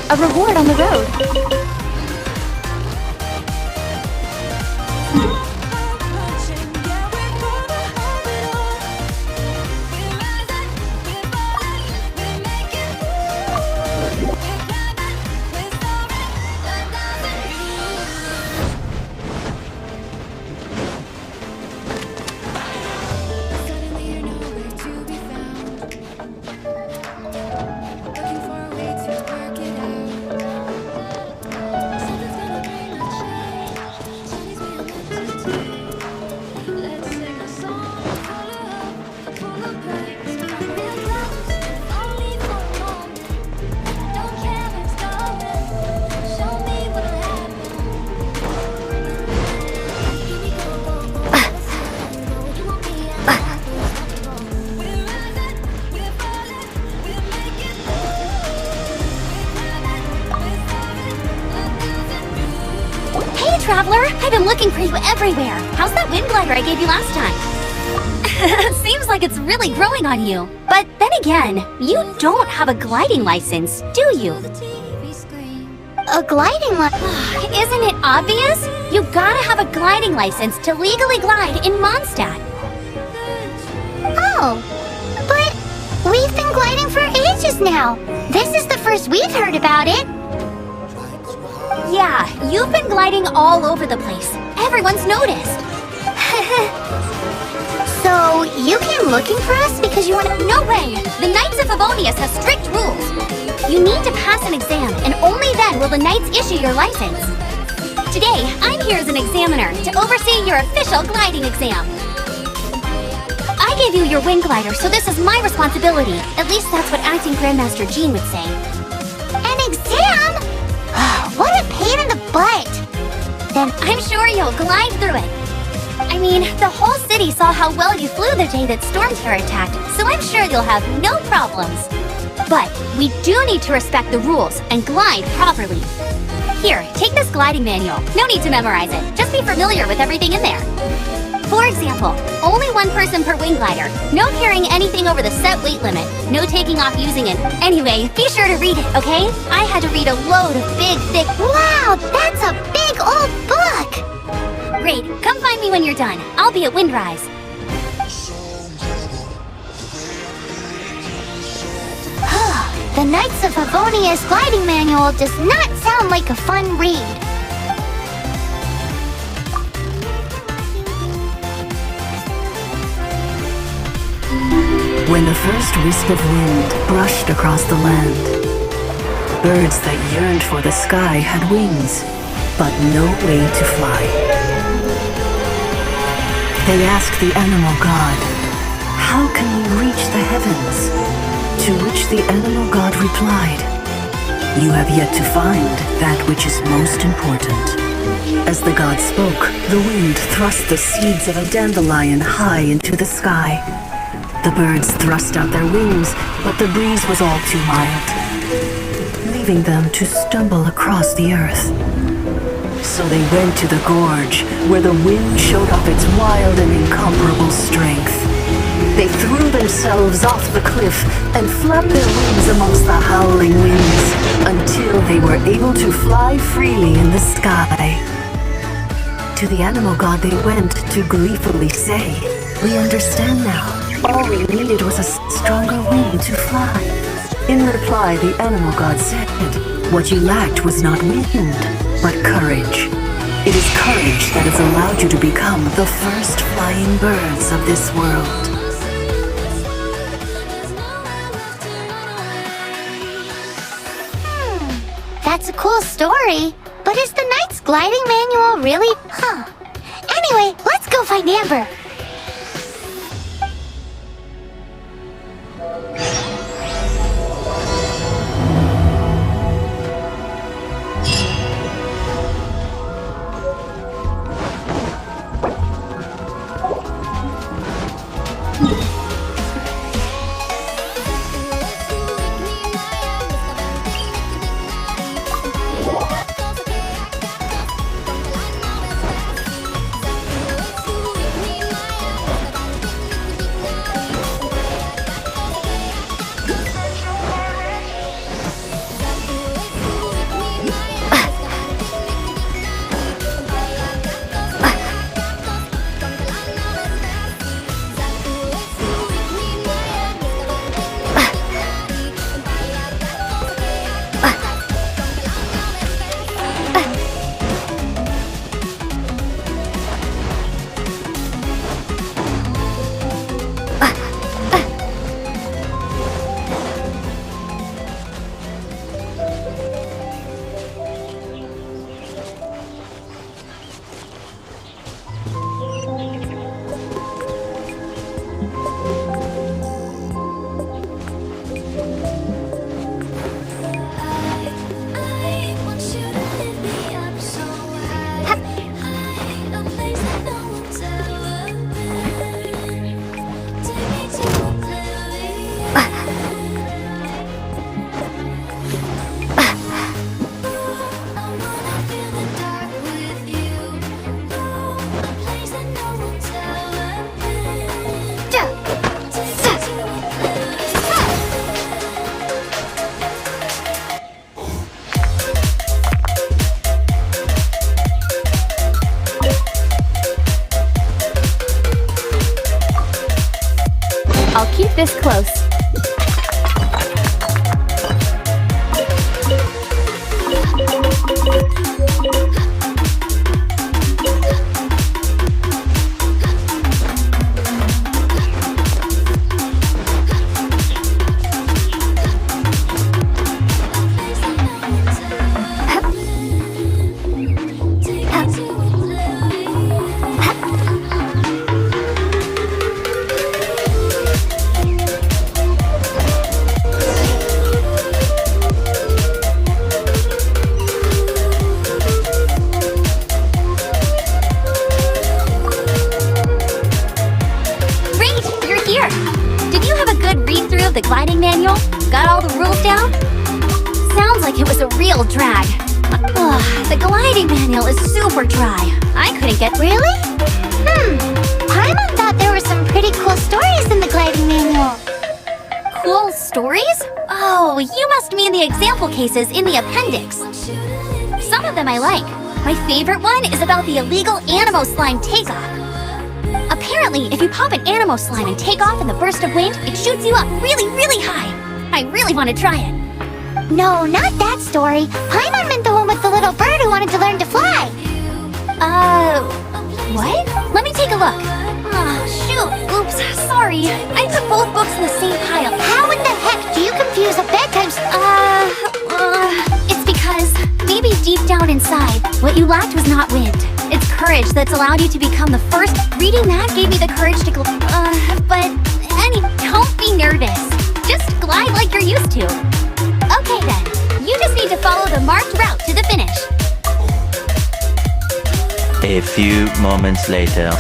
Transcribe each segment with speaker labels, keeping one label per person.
Speaker 1: A reward on the road.
Speaker 2: Traveler, I've been looking for you everywhere. How's that wind glider I gave you last time? Seems like it's really growing on you. But then again, you don't have a gliding license, do you?
Speaker 1: A gliding license?
Speaker 2: Isn't it obvious? You gotta have a gliding license to legally glide in Mondstadt.
Speaker 1: Oh, but we've been gliding for ages now. This is the first we've heard about it.
Speaker 2: Yeah, you've been gliding all over the place. Everyone's noticed.
Speaker 1: So, you came looking for us because you want to—
Speaker 2: No way! The Knights of Favonius have strict rules. You need to pass an exam, and only then will the Knights issue your license. Today, I'm here as an examiner to oversee your official gliding exam. I gave you your wind glider, so this is my responsibility. At least that's what Acting Grandmaster Jean would say.
Speaker 1: An exam? What a pain in the butt!
Speaker 2: Then I'm sure you'll glide through it. I mean, the whole city saw how well you flew the day that Storm Terror attacked, so I'm sure you'll have no problems. But we do need to respect the rules and glide properly. Here, take this gliding manual. No need to memorize it. Just be familiar with everything in there. For example, only one person per wing glider. No carrying anything over the set weight limit. No taking off using it. Anyway, be sure to read it, okay? I had to read a load of big, thick—
Speaker 1: Wow, that's a big old book!
Speaker 2: Great, come find me when you're done. I'll be at Windrise.
Speaker 1: The Knights of Favonius gliding manual does not sound like a fun read.
Speaker 3: When the first wisp of wind brushed across the land, birds that yearned for the sky had wings, but no way to fly. They asked the animal god, "How can we reach the heavens?" To which the animal god replied, "You have yet to find that which is most important." As the god spoke, the wind thrust the seeds of a dandelion high into the sky. The birds thrust out their wings, but the breeze was all too mild, leaving them to stumble across the earth. So they went to the gorge, where the wind showed up its wild and incomparable strength. They threw themselves off the cliff and flapped their wings amongst the howling winds until they were able to fly freely in the sky. to the animal god they went to gleefully say, "We understand now. All we needed was a stronger wing to fly." In reply, the animal god said, "What you lacked was not wind, but courage. It is courage that has allowed you to become the first flying birds of this world."
Speaker 1: That's a cool story. But is the Knight's gliding manual really? Anyway, let's go find Amber.
Speaker 2: I'll keep this close. The gliding manual? Got all the rules down? Sounds like it was a real drag. The gliding manual is super dry. I couldn't get...
Speaker 1: Really? Paimon thought there were some pretty cool stories in the gliding manual.
Speaker 2: Cool stories? Oh, you must mean the example cases in the appendix. Some of them I like. My favorite one is about the illegal Animo slime takeoff. Apparently, if you pop an Animo slime and take off in the burst of wind, it shoots you up really, really high. I really want to try it.
Speaker 1: No, not that story. Paimon meant the one with the little bird who wanted to learn to fly.
Speaker 2: What? Let me take a look. Shoot. Oops, sorry. I put both books in the same pile.
Speaker 1: How in the heck do you confuse a bedtime
Speaker 2: It's because maybe deep down inside, what you lacked was not wind. It's courage that's allowed you to become the first. Reading that gave me the courage to but don't be nervous. Just glide like you're used to. Okay then, you just need to follow the marked route to the finish.
Speaker 4: A few moments later.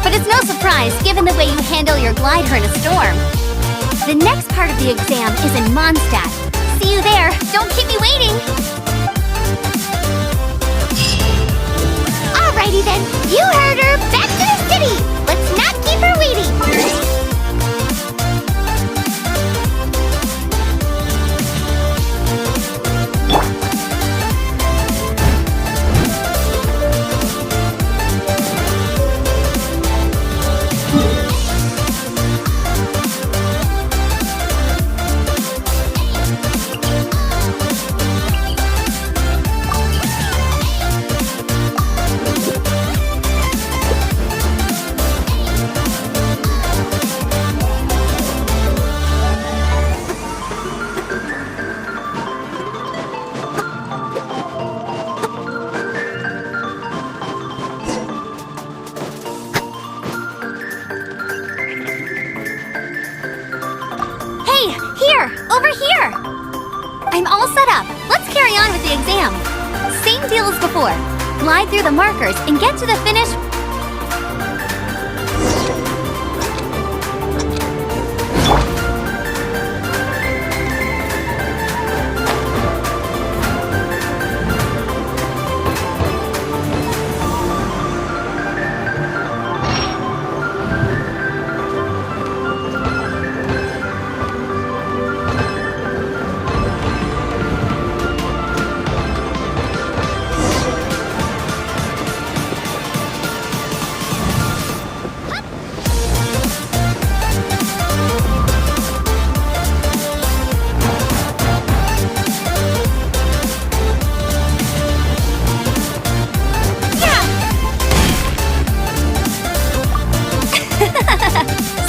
Speaker 2: but it's no surprise given the way you handle your glider in a storm. The next part of the exam is in Mondstadt. See you there. Don't keep me waiting.
Speaker 1: Alrighty then, you heard her. Back to the city. Let's not keep her waiting.
Speaker 2: Over here! I'm all set up. Let's carry on with the exam. Same deal as before. Glide through the markers and get to the finish.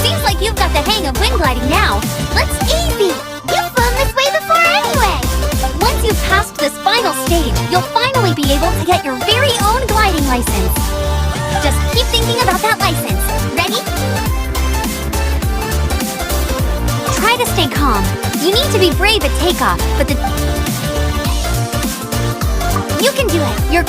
Speaker 2: Seems like you've got the hang of wind gliding now.
Speaker 1: Let's easy. You've flown this way before anyway.
Speaker 2: Once you've passed this final stage, you'll finally be able to get your very own gliding license. Just keep thinking about that license. Ready? Try to stay calm. You need to be brave at takeoff, but you can do it. You're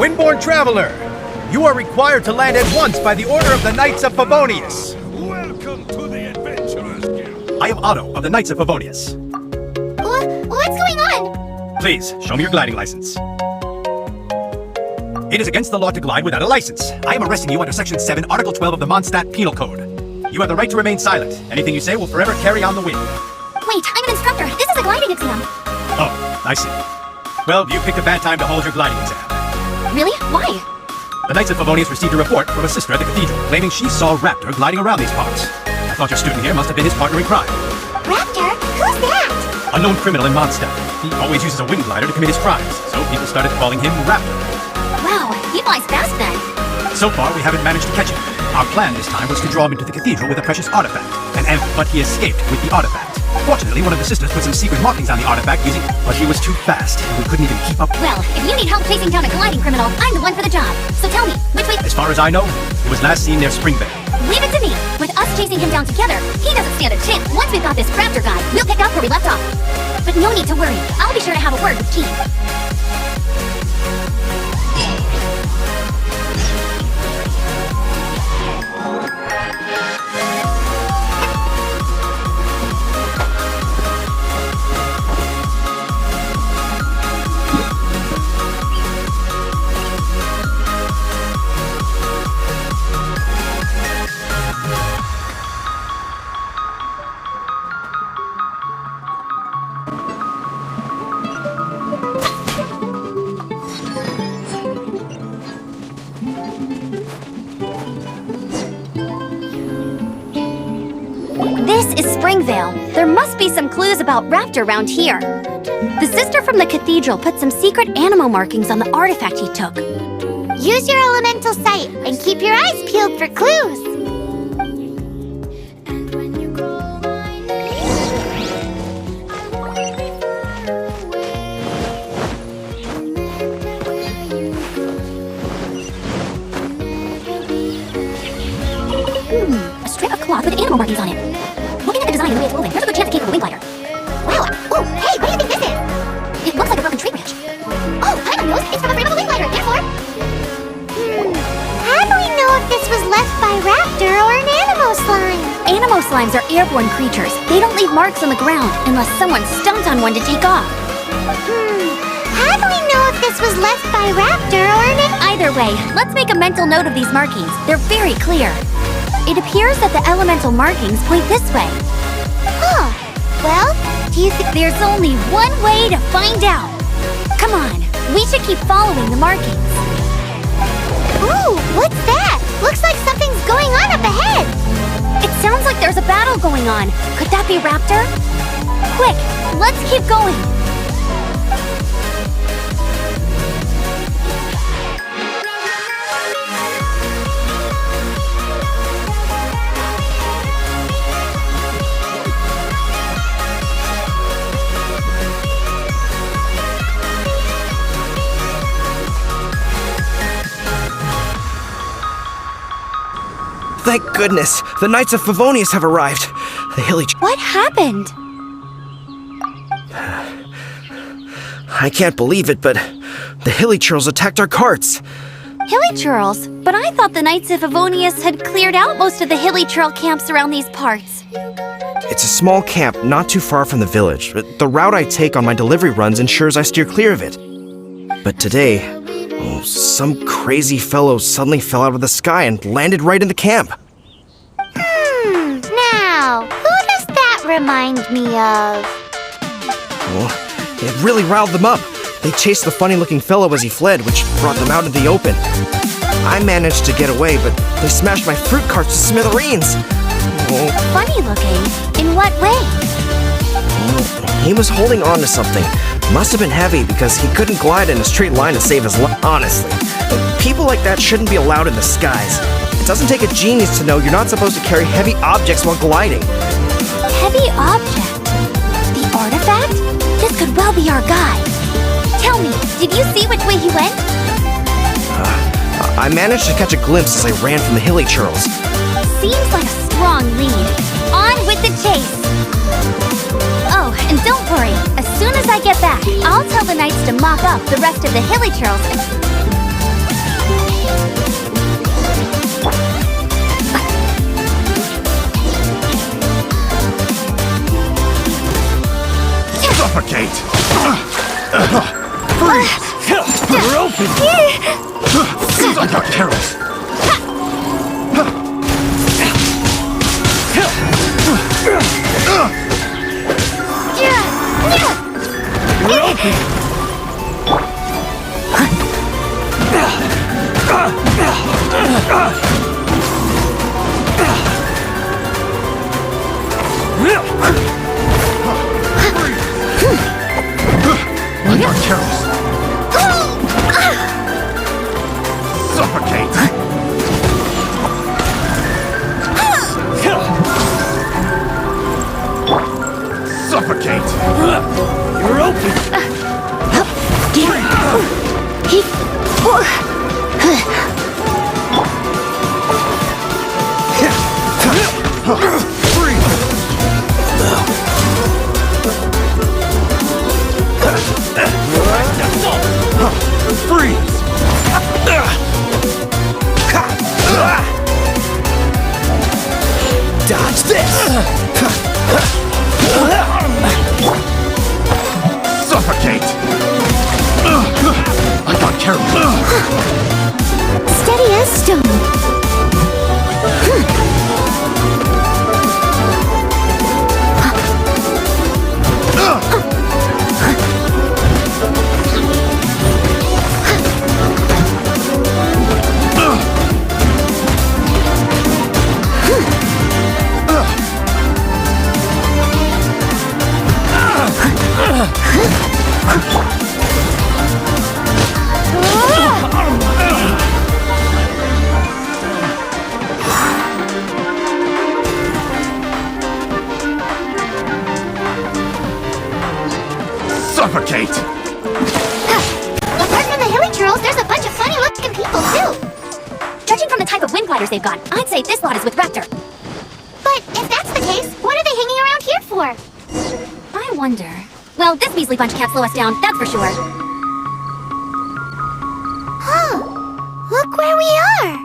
Speaker 5: Windborne Traveler, you are required to land at once by the order of the Knights of Favonius.
Speaker 6: Welcome to the Adventurers Guild.
Speaker 5: I am Otto of the Knights of Favonius.
Speaker 1: What's going on?
Speaker 5: Please, show me your gliding license. It is against the law to glide without a license. I am arresting you under Section 7, Article 12 of the Mondstadt Penal Code. You have the right to remain silent. Anything you say will forever carry on the wind.
Speaker 2: Wait, I'm an instructor. This is a gliding exam.
Speaker 5: Oh, I see. Well, you picked a bad time to hold your gliding exam.
Speaker 2: Really? Why?
Speaker 5: The Knights of Favonius received a report from a sister at the cathedral claiming she saw Raptor gliding around these parts. I thought your student here must have been his partner in crime.
Speaker 1: Raptor? Who's that?
Speaker 5: A known criminal in Mondstadt. He always uses a wind glider to commit his crimes, so people started calling him Raptor.
Speaker 2: Wow, he flies fast then.
Speaker 5: So far, we haven't managed to catch him. Our plan this time was to draw him into the cathedral with a precious artifact, but he escaped with the artifact. Fortunately, one of the sisters put some secret markings on the artifact but he was too fast, and we couldn't even keep up.
Speaker 2: Well, if you need help chasing down a gliding criminal, I'm the one for the job. So tell me, which way?
Speaker 5: As far as I know, he was last seen near Spring Bay.
Speaker 2: Leave it to me. With us chasing him down together, he doesn't stand a chance. Once we've got this Raptor guy, we'll pick up where we left off. But no need to worry. I'll be sure to have a word with Keen. This is Springvale. There must be some clues about Raptor around here. The sister from the cathedral put some secret animal markings on the artifact he took.
Speaker 1: Use your elemental sight and keep your eyes peeled for clues.
Speaker 2: A strip of cloth with animal markings on it. Looking at the design and the way it's moving, there's a good chance it came from a wing glider.
Speaker 1: Wow. Oh, hey, what do you think this is?
Speaker 2: It looks like a broken tree branch.
Speaker 1: Oh, Paimon knows. It's from a frame of a wing glider. Therefore... How do we know if this was left by Raptor or an animal slime?
Speaker 2: Animal slimes are airborne creatures. They don't leave marks on the ground unless someone stomped on one to take off.
Speaker 1: How do we know if this was left by Raptor or an...
Speaker 2: Either way, let's make a mental note of these markings. They're very clear. It appears that the elemental markings point this way.
Speaker 1: Huh. Well, do you think...
Speaker 2: There's only one way to find out. Come on, we should keep following the markings.
Speaker 1: Ooh, what's that? Looks like something's going on up ahead.
Speaker 2: It sounds like there's a battle going on. Could that be Raptor? Quick, let's keep going.
Speaker 7: Thank goodness! The Knights of Favonius have arrived! The hilly...
Speaker 2: What happened?
Speaker 7: I can't believe it, but the hilly churls attacked our carts!
Speaker 2: Hilly churls? But I thought the Knights of Favonius had cleared out most of the hilly churl camps around these parts.
Speaker 7: It's a small camp not too far from the village. The route I take on my delivery runs ensures I steer clear of it. But today, some crazy fellow suddenly fell out of the sky and landed right in the camp.
Speaker 1: Now, who does that remind me of?
Speaker 7: Oh, it really riled them up. They chased the funny-looking fellow as he fled, which brought them out into the open. I managed to get away, but they smashed my fruit carts to smithereens.
Speaker 2: Funny looking? In what way?
Speaker 7: He was holding on to something. Must have been heavy because he couldn't glide in a straight line to save his life. Honestly, people like that shouldn't be allowed in the skies. It doesn't take a genius to know you're not supposed to carry heavy objects while gliding.
Speaker 2: Heavy object? The artifact? This could well be our guy. Tell me, did you see which way he went?
Speaker 7: I managed to catch a glimpse as I ran from the hilly churls.
Speaker 2: Seems like a strong lead. On with the chase! Oh, and don't worry. As soon as I get back, I'll tell the knights to mop up the rest of the hilly churls and...
Speaker 5: Suffocate! Freeze! We're open! I got carrots! We're open! I got carrots! Suffocate! Suffocate! You're open! Freeze!
Speaker 7: Dodge this!
Speaker 5: Suffocate! I got carrots!
Speaker 1: Steady as stone.
Speaker 5: suffocate!
Speaker 1: Apart from the hilly churls, there's a bunch of funny-looking people, too.
Speaker 2: Judging from the type of wind gliders they've got, I'd say this lot is with Raptor.
Speaker 1: But if that's the case, what are they hanging around here for?
Speaker 2: I wonder. Well, this measly bunch can't slow us down, that's for sure.
Speaker 1: Huh. Look where we are.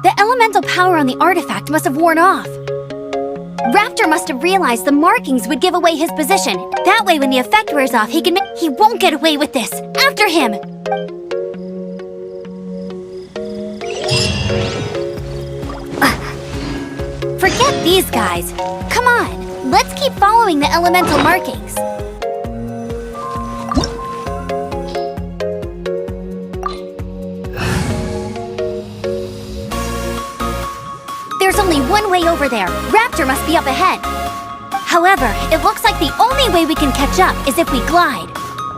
Speaker 2: The elemental power on the artifact must have worn off. Raptor must have realized the markings would give away his position. That way, when the effect wears off, he won't get away with this. After him! Forget these guys. Come on, let's keep following the elemental markings. There's only one way over there. Raptor must be up ahead. However, it looks like the only way we can catch up is if we glide.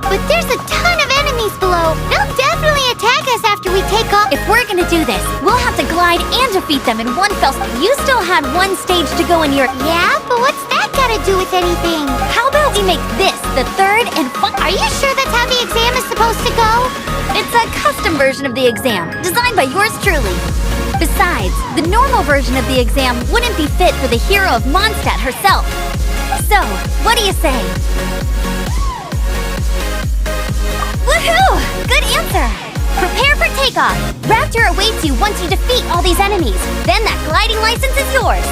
Speaker 1: But there's a ton of enemies below. They'll definitely attack us after we take off.
Speaker 2: If we're gonna do this, we'll have to glide and defeat them in one fell swoop. You still had one stage to go in your...
Speaker 1: Yeah, but what's that got to do with anything?
Speaker 2: How about we make this the third and
Speaker 1: Are you sure that's how the exam is supposed to go?
Speaker 2: It's a custom version of the exam, designed by yours truly. Besides, the normal version of the exam wouldn't be fit for the hero of Mondstadt herself. So, what do you say? Woohoo! Good answer! Prepare for takeoff! Raptor awaits you once you defeat all these enemies. Then that gliding license is yours!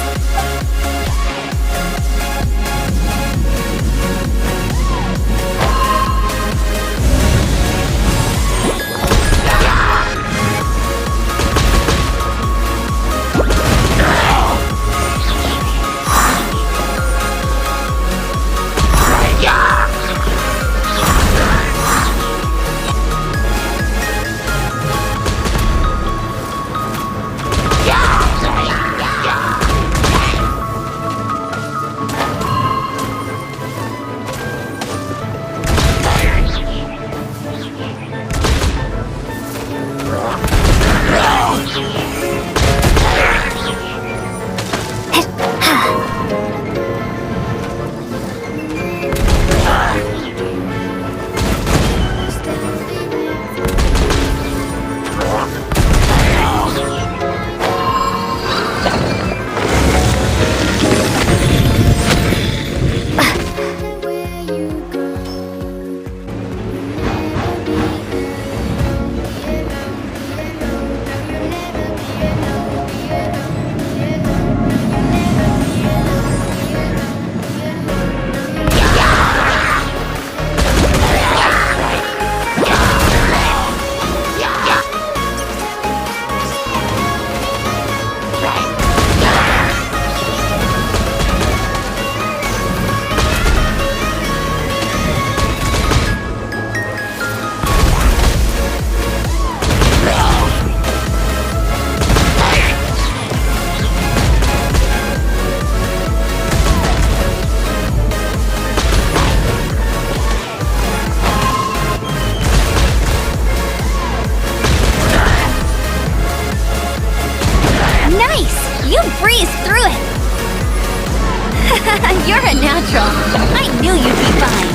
Speaker 2: You're a natural. I knew you'd be fine.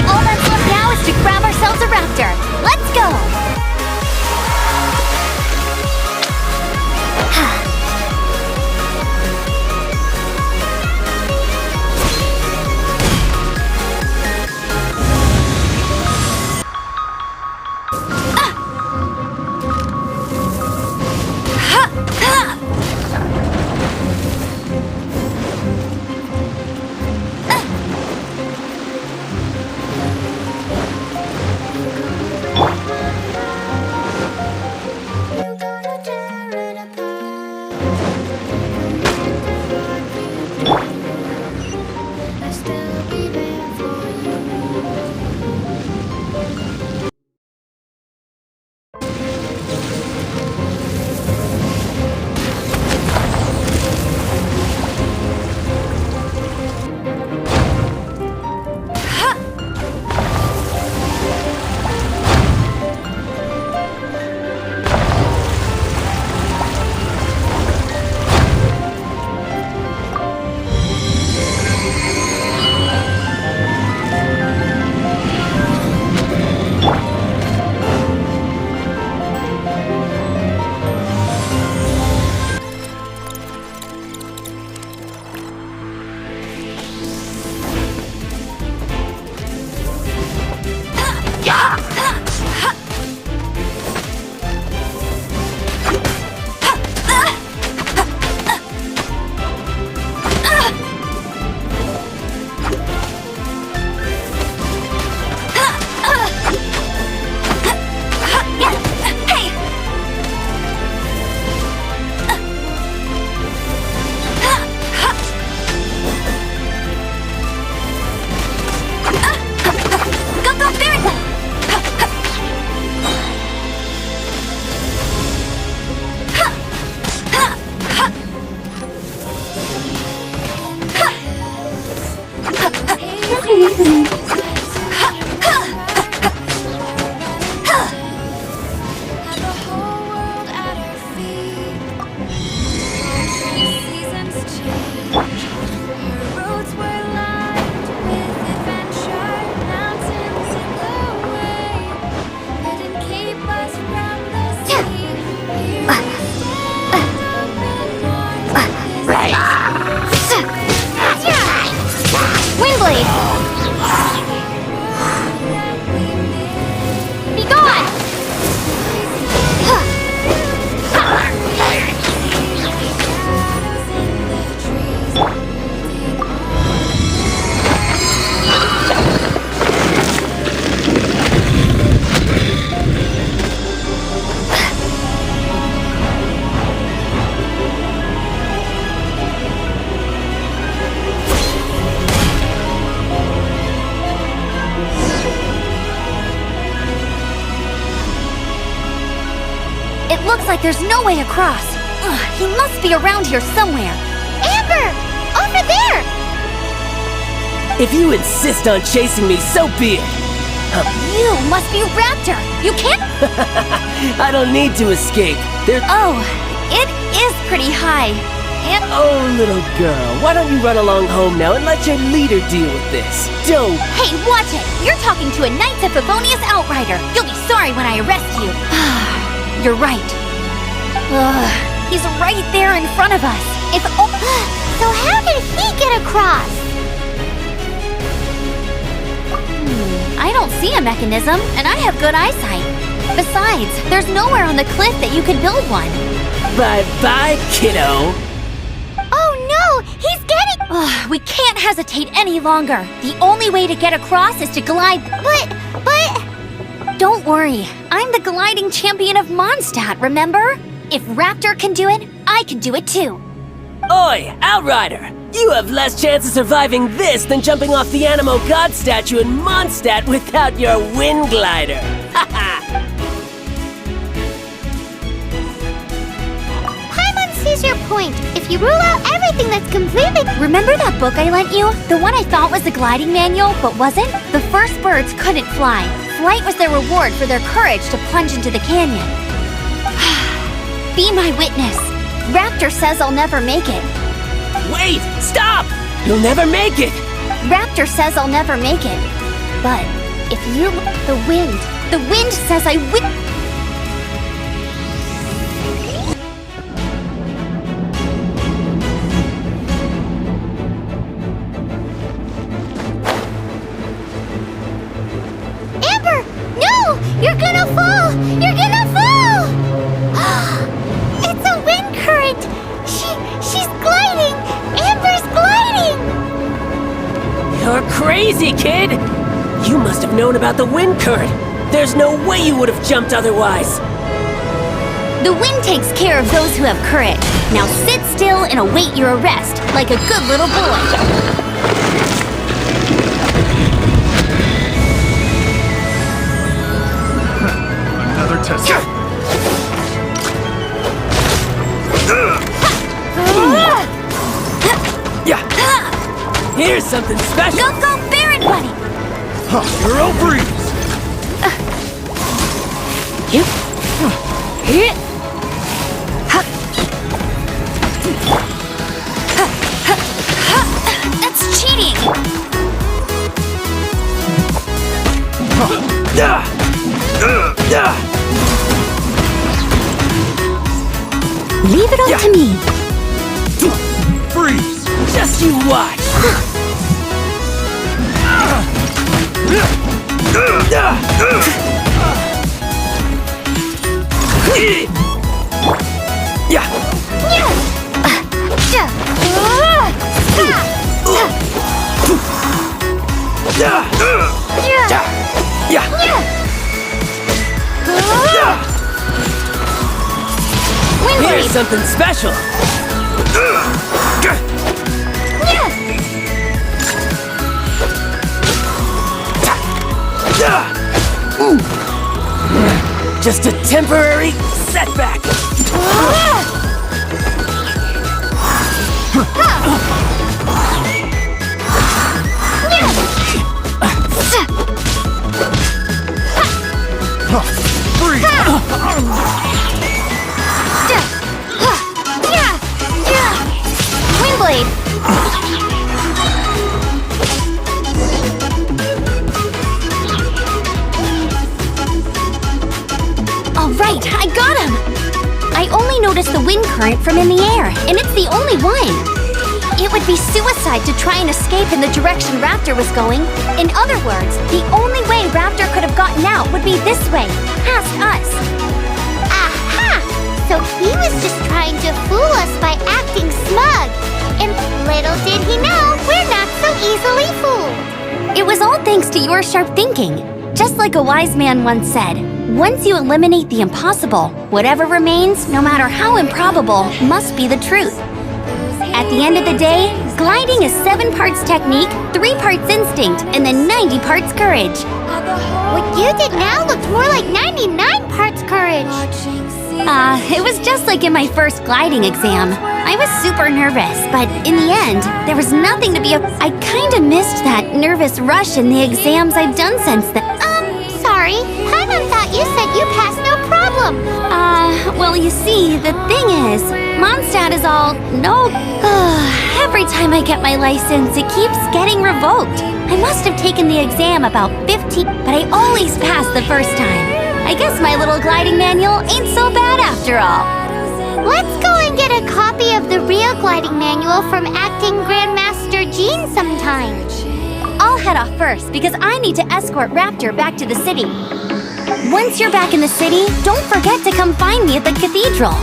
Speaker 2: All that's left now is to grab ourselves a raptor. Let's go! like there's no way across. Ugh, he must be around here somewhere.
Speaker 1: Amber! Over there!
Speaker 8: If you insist on chasing me, so be it.
Speaker 2: You must be Raptor. You can't...
Speaker 8: I don't need to escape. There's...
Speaker 2: Oh, it is pretty high. And...
Speaker 8: Oh, little girl, why don't you run along home now and let your leader deal with this? Don't...
Speaker 2: Hey, watch it! You're talking to a Knights of Favonius Outrider. You'll be sorry when I arrest you. You're right. Ugh, he's right there in front of us. If... Oh...
Speaker 1: So how did he get across?
Speaker 2: I don't see a mechanism, and I have good eyesight. Besides, there's nowhere on the cliff that you could build one.
Speaker 8: Bye-bye, kiddo.
Speaker 1: Oh no! He's getting...
Speaker 2: Ugh, we can't hesitate any longer. The only way to get across is to glide...
Speaker 1: But...
Speaker 2: Don't worry, I'm the gliding champion of Mondstadt, remember? If Raptor can do it, I can do it too.
Speaker 8: Oi, Outrider! You have less chance of surviving this than jumping off the Animo God statue in Mondstadt without your wind glider! Haha!
Speaker 1: Paimon sees your point. If you rule out everything that's completely...
Speaker 2: Remember that book I lent you? The one I thought was the gliding manual, but wasn't? The first birds couldn't fly. Flight was their reward for their courage to plunge into the canyon. Be my witness. Raptor says I'll never make it.
Speaker 8: Wait! Stop! You'll never make it!
Speaker 2: Raptor says I'll never make it. But if you... The wind says I will...
Speaker 1: Amber! No! You're gonna fall! You're gonna fall! It's a wind current! She's gliding! Amber's gliding!
Speaker 8: You're crazy, kid! You must have known about the wind current. There's no way you would have jumped otherwise.
Speaker 2: The wind takes care of those who have courage. Now sit still and await your arrest, like a good little boy.
Speaker 5: Another test.
Speaker 8: Yeah. Here's something special.
Speaker 2: Go, Baron Bunny!
Speaker 5: Euro breeze.
Speaker 2: That's cheating! Leave it up to me.
Speaker 5: Freeze.
Speaker 8: Just you watch. Yeah. Here's something special. Just a temporary setback.
Speaker 2: Windblade! All right, I got him! I only noticed the wind current from in the air, and it's the only one. It would be suicide to try and escape in the direction Raptor was going. In other words, the only way Raptor could have gotten out would be this way, past us.
Speaker 1: Aha! So he was just trying to fool us by acting smug. And little did he know, we're not so easily fooled.
Speaker 2: It was all thanks to your sharp thinking. Just like a wise man once said, once you eliminate the impossible, whatever remains, no matter how improbable, must be the truth. At the end of the day, gliding is 7 parts technique, 3 parts instinct, and then 90 parts courage.
Speaker 1: What you did now looked more like 99 parts courage.
Speaker 2: It was just like in my first gliding exam. I was super nervous, but in the end, there was nothing to be I kinda missed that nervous rush in the exams I've done since then.
Speaker 1: Sorry. Paimon thought you said you passed no problem.
Speaker 2: Well, you see, the thing is, Mondstadt is all no. Every time I get my license, it keeps getting revoked. I must have taken the exam about 15, but I always pass the first time. I guess my little gliding manual ain't so bad after all.
Speaker 1: Let's go and get a copy of the real gliding manual from Acting Grandmaster Jean sometime.
Speaker 2: I'll head off first because I need to escort Raptor back to the city. Once you're back in the city, don't forget to come find me at the cathedral.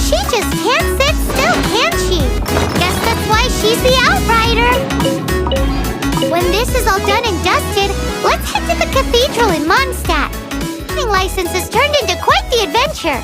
Speaker 1: She just can't sit still, can she? Guess that's why she's the Outrider. When this is all done and dusted, let's head to the cathedral in Mondstadt. Getting licenses turned into quite the adventure.